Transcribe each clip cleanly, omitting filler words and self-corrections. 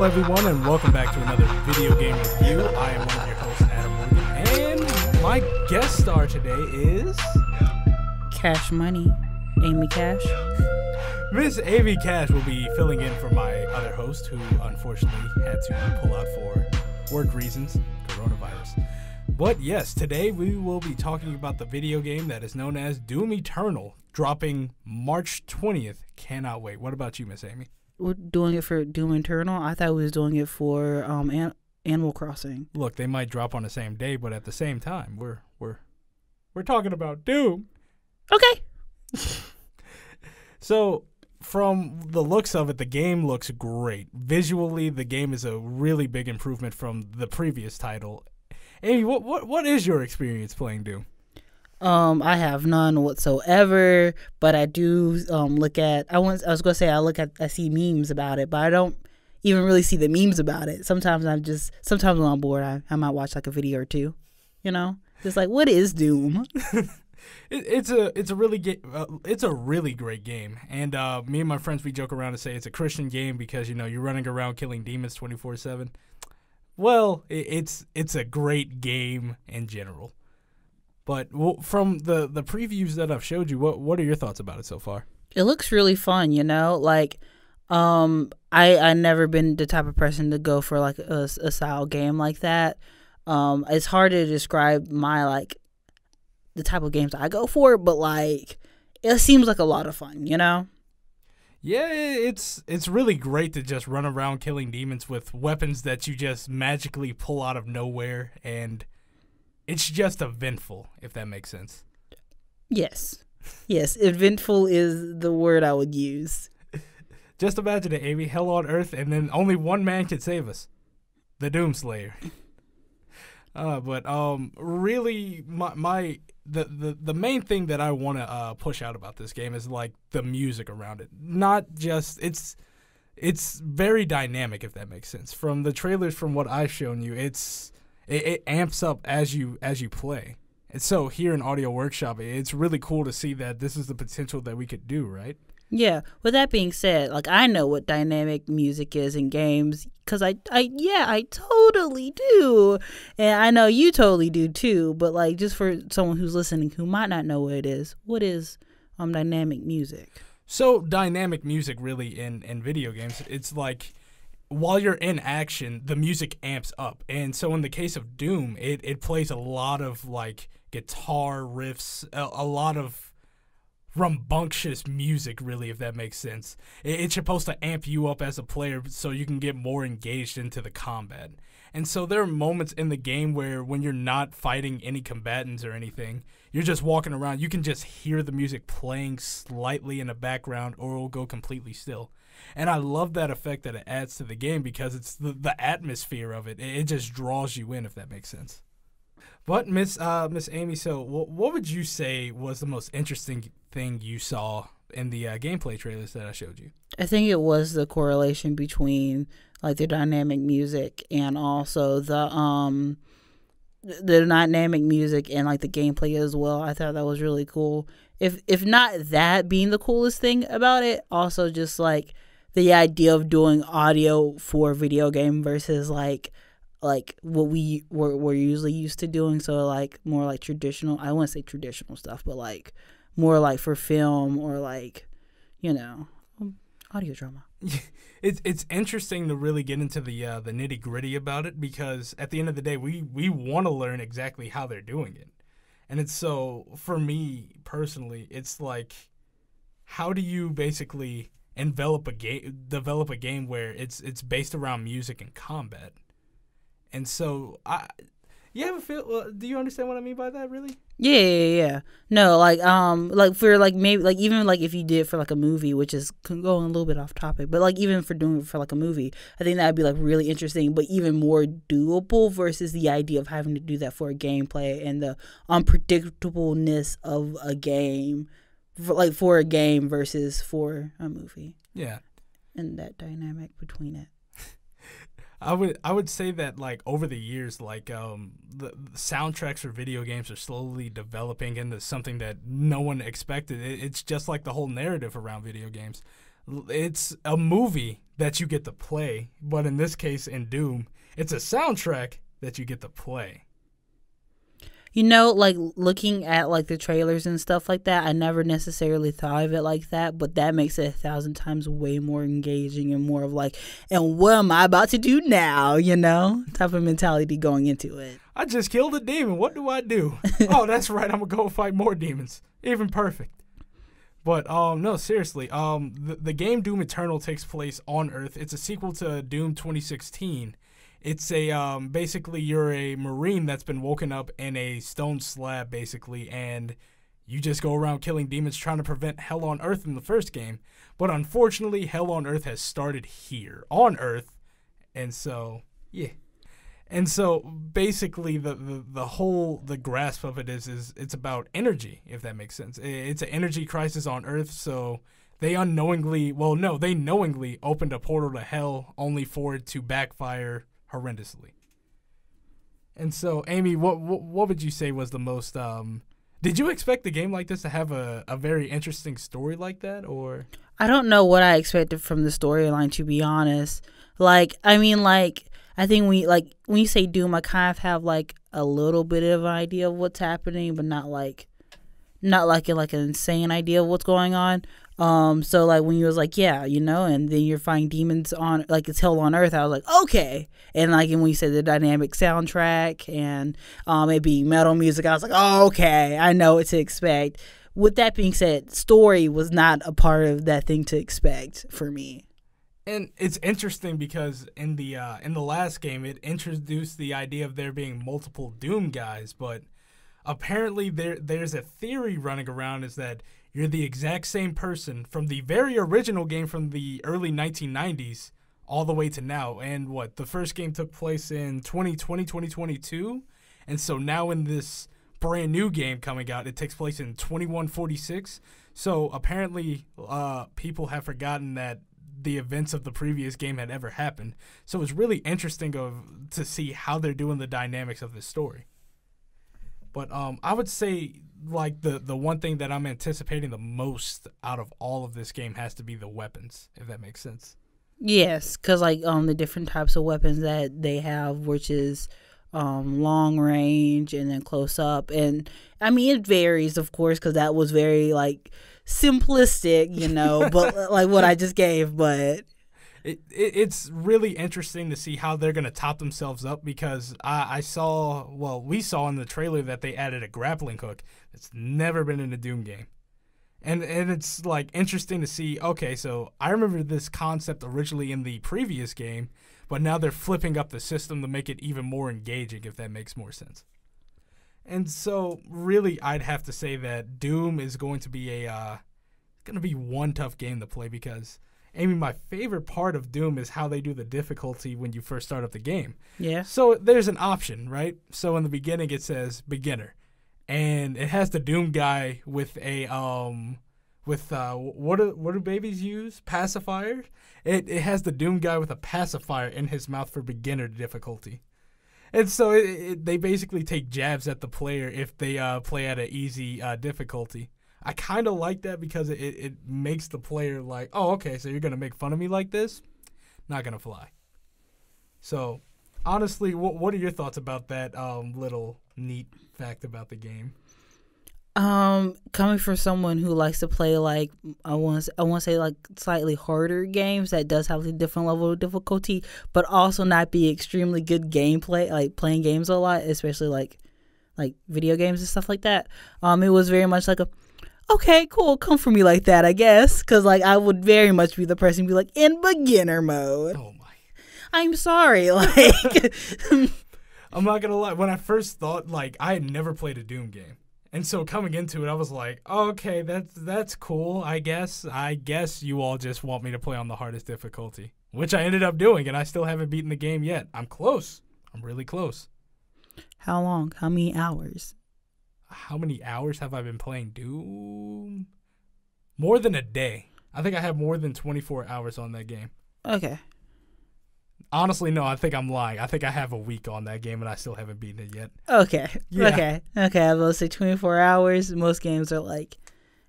Hello, everyone, and welcome back to another video game review. I am one of your hosts, Adam Morgan, and my guest star today is Cash Money, Amy Cash. Miss Amy Cash will be filling in for my other host, who unfortunately had to pull out for work reasons, coronavirus. But yes, today we will be talking about the video game that is known as Doom Eternal, dropping March 20th. Cannot wait. What about you, Miss Amy? We're doing it for Doom Eternal. I thought we was doing it for Animal Crossing. Look, they might drop on the same day, but at the same time, we're talking about Doom. Okay. So, from the looks of it, the game looks great. Visually, the game is a really big improvement from the previous title. Amy, what is your experience playing Doom? I have none whatsoever, but I do look at. I see memes about it, but I don't even really see the memes about it. Sometimes when I'm bored, I might watch like a video or two. You know, just like, what is Doom? It's a really great game, and me and my friends, we joke around and say it's a Christian game because you're running around killing demons 24/7. Well, it's a great game in general. But from the previews that I've showed you, what are your thoughts about it so far? It looks really fun, like I never been the type of person to go for like a style game like that. It's hard to describe the type of games I go for, but like it seems like a lot of fun, Yeah, it's really great to just run around killing demons with weapons that you just magically pull out of nowhere, and it's just eventful, if that makes sense. Yes, eventful is the word I would use. Just imagine it, Amy. Hell on Earth, and then only one man can save us, the Doomslayer. Really, the main thing that I want to push out about this game is like the music around it. Not just it's very dynamic, if that makes sense. From the trailers, from what I've shown you, it amps up as you play. And so here in Audio Workshop, it's really cool to see that this is the potential that we could do, right? Yeah. With that being said, like I know what dynamic music is in games because I totally do, and I know you totally do too. But like, just for someone who's listening who might not know what is dynamic music? So dynamic music, really, in video games, it's like while you're in action, the music amps up, and so in the case of Doom, it plays a lot of like guitar riffs, a lot of rambunctious music, really, if that makes sense. It's supposed to amp you up as a player so you can get more engaged into the combat. And so there are moments in the game where when you're not fighting any combatants or anything, you're just walking around, you can just hear the music playing slightly in the background or it'll go completely still. And I love that effect that it adds to the game because it's the atmosphere of it. It just draws you in, if that makes sense. But Miss Amy, so what would you say was the most interesting thing you saw in the gameplay trailers that I showed you? I think it was the correlation between like the dynamic music and also the dynamic music and like the gameplay as well. I thought that was really cool. If not that being the coolest thing about it, also just like the idea of doing audio for a video game versus like what we're usually used to doing. So like more like traditional, I wouldn't say traditional stuff, but like more like for film or like, audio drama. It's interesting to really get into the nitty gritty about it because at the end of the day, we want to learn exactly how they're doing it. And it's so, for me personally, it's like, how do you basically develop a game where it's based around music and combat? And so, you have a feel? Do you understand what I mean by that? Really? Yeah. No, like for like maybe like even like if you did it for like a movie, which is going a little bit off topic, but like even for doing it for like a movie, I think that'd be like really interesting, but even more doable versus the idea of having to do that for a gameplay and the unpredictableness of a game, for a game versus for a movie. Yeah. And that dynamic between it. I would say that like over the years, like the soundtracks for video games are slowly developing into something that no one expected. It's just like the whole narrative around video games. it's a movie that you get to play, but in this case, in Doom, it's a soundtrack that you get to play. You know, like looking at like the trailers and stuff like that, I never necessarily thought of it like that, but that makes it 1,000 times way more engaging and more of like, and what am I about to do now? You know, type of mentality going into it. I just killed a demon. What do I do? Oh, that's right. I'm gonna go fight more demons. Even perfect. But no, seriously. The game Doom Eternal takes place on Earth. It's a sequel to Doom 2016. It's a basically you're a Marine that's been woken up in a stone slab basically, and you just go around killing demons trying to prevent Hell on Earth in the first game. But unfortunately, Hell on Earth has started here on Earth, and so yeah. And so basically the whole grasp of it is it's about energy, if that makes sense. It's an energy crisis on Earth, so they knowingly opened a portal to hell only for it to backfire horrendously. And so, Amy, what would you say was the most did you expect a game like this to have a very interesting story like that, or? I don't know what I expected from the storyline, to be honest. Like, I mean, like, I think when you say Doom, I kind of have like a little bit of an idea of what's happening, but not like an insane idea of what's going on. So like when you was like, yeah, you know, and then you're fighting demons on like it's Hell on Earth, I was like, okay. And like when you said the dynamic soundtrack and it being metal music, I was like, oh, okay, I know what to expect. With that being said, story was not a part of that thing to expect for me. And it's interesting because in the last game, it introduced the idea of there being multiple Doom guys, but apparently there's a theory running around is that you're the exact same person from the very original game from the early 1990s all the way to now. And the first game took place in 2020, 2022, and so now in this brand new game coming out, it takes place in 2146. So apparently people have forgotten that the events of the previous game had ever happened. So it's really interesting to see how they're doing the dynamics of this story. But I would say like the one thing that I'm anticipating the most out of all of this game has to be the weapons, if that makes sense. Yes, because like the different types of weapons that they have, which is long range and then close up, and I mean it varies, of course, because that was very like simplistic, you know, but like what I just gave, but it's really interesting to see how they're gonna top themselves up because we saw in the trailer that they added a grappling hook that's never been in a Doom game, and it's like interesting to see. Okay, so I remember this concept originally in the previous game, but now they're flipping up the system to make it even more engaging, if that makes more sense. And so, really, I'd have to say that Doom is going to be one tough game to play because, Amy, my favorite part of Doom is how they do the difficulty when you first start up the game. Yeah. So there's an option, right? So in the beginning it says beginner, and it has the Doom guy with a what do babies use? Pacifier. It has the Doom guy with a pacifier in his mouth for beginner difficulty. And so they basically take jabs at the player if they play at an easy difficulty. I kind of like that because it makes the player like, oh, okay, so you're going to make fun of me like this? Not going to fly. So, honestly, what are your thoughts about that little neat fact about the game? Coming from someone who likes to play like I want to say like slightly harder games that does have a different level of difficulty, but also not be extremely good gameplay, like playing games a lot, especially like video games and stuff like that. It was very much like okay, cool, come for me like that, I guess, because like I would very much be the person be like in beginner mode. Oh my! I'm sorry, like I'm not gonna lie. When I first thought like I had never played a Doom game. And so coming into it, I was like, okay, that's cool, I guess. I guess you all just want me to play on the hardest difficulty, which I ended up doing, and I still haven't beaten the game yet. I'm close. I'm really close. How long? How many hours? How many hours have I been playing Doom? More than a day. I think I have more than 24 hours on that game. Okay. Honestly, no, I think I'm lying. I think I have a week on that game, and I still haven't beaten it yet. Okay. Yeah. Okay. I was going to say 24 hours. Most games are like,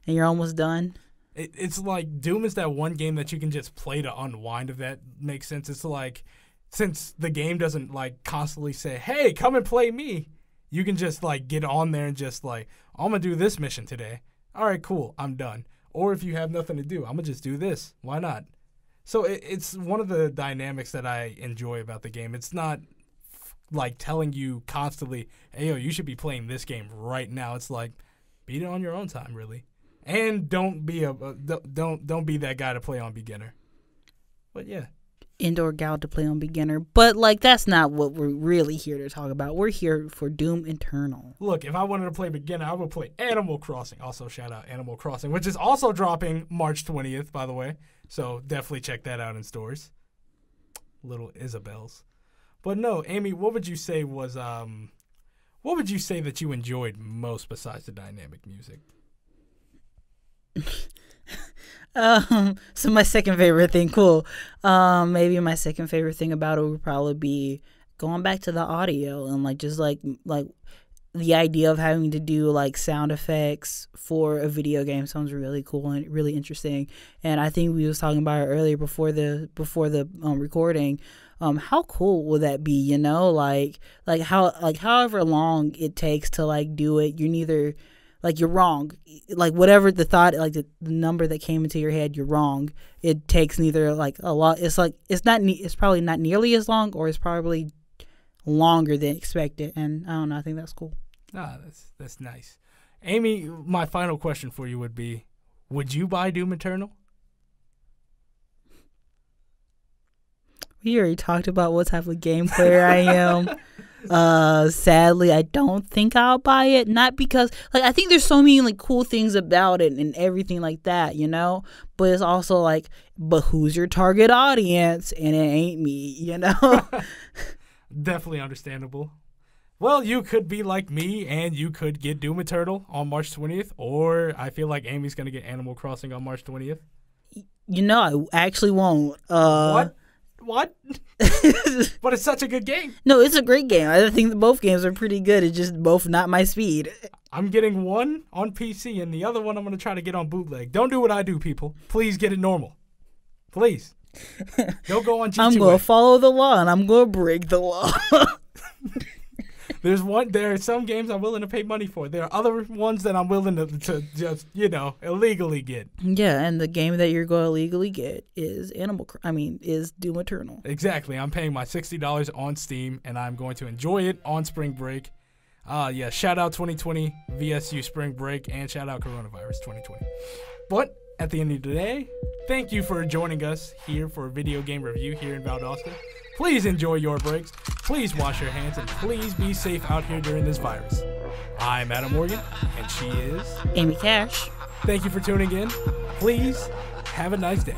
and you're almost done. It's like Doom is that one game that you can just play to unwind, if that makes sense. It's like, since the game doesn't like constantly say, hey, come and play me, you can just like get on there and just like, I'm going to do this mission today. All right, cool, I'm done. Or if you have nothing to do, I'm going to just do this. Why not? So it's one of the dynamics that I enjoy about the game. It's not like telling you constantly, hey, yo, you should be playing this game right now. It's like, beat it on your own time, really. And don't be don't be that guy to play on beginner. But yeah. Indoor gal to play on beginner. But like that's not what we're really here to talk about. We're here for Doom Eternal. Look, if I wanted to play beginner, I would play Animal Crossing. Also, shout out Animal Crossing, which is also dropping March 20th, by the way. So definitely check that out in stores. Little Isabel's. But no, Amy, what would you say was what would you say that you enjoyed most besides the dynamic music? So my second favorite thing, cool. Maybe my second favorite thing about it would probably be going back to the audio and like just like the idea of having to do like sound effects for a video game sounds really cool and really interesting. And I think we was talking about it earlier before the recording. How cool will that be? You know, like however long it takes to like do it, you're neither. Like, you're wrong. Like, whatever the thought, like, the number that came into your head, you're wrong. It takes neither, like, a lot. It's, like, it's probably not nearly as long, or it's probably longer than expected. And, I don't know, I think that's cool. Ah, that's nice. Amy, my final question for you would be, would you buy Doom Eternal? We already talked about what type of game player I am. Sadly, I don't think I'll buy it. Not because, like, I think there's so many, like, cool things about it and everything like that, you know? But it's also, like, but who's your target audience? And it ain't me, you know? Definitely understandable. Well, you could be like me, and you could get Doom Eternal on March 20th, or I feel like Amy's going to get Animal Crossing on March 20th. You know, I actually won't. What? But it's such a good game. No, it's a great game. I think both games are pretty good. It's just both not my speed. I'm getting one on PC, and the other one I'm going to try to get on bootleg. Don't do what I do, people. Please get it normal. Please. Don't go on G2A. I'm going to follow the law, and I'm going to break the law. There are some games I'm willing to pay money for. There are other ones that I'm willing to just, illegally get. Yeah, and the game that you're going to legally get is is Doom Eternal. Exactly. I'm paying my $60 on Steam, and I'm going to enjoy it on spring break. Yeah, shout out 2020 VSU spring break, and shout out coronavirus 2020. But at the end of the day, thank you for joining us here for a video game review here in Valdosta. Please enjoy your breaks. Please wash your hands, and please be safe out here during this virus. I'm Adam Morgan, and she is Amy Cash. Thank you for tuning in. Please have a nice day.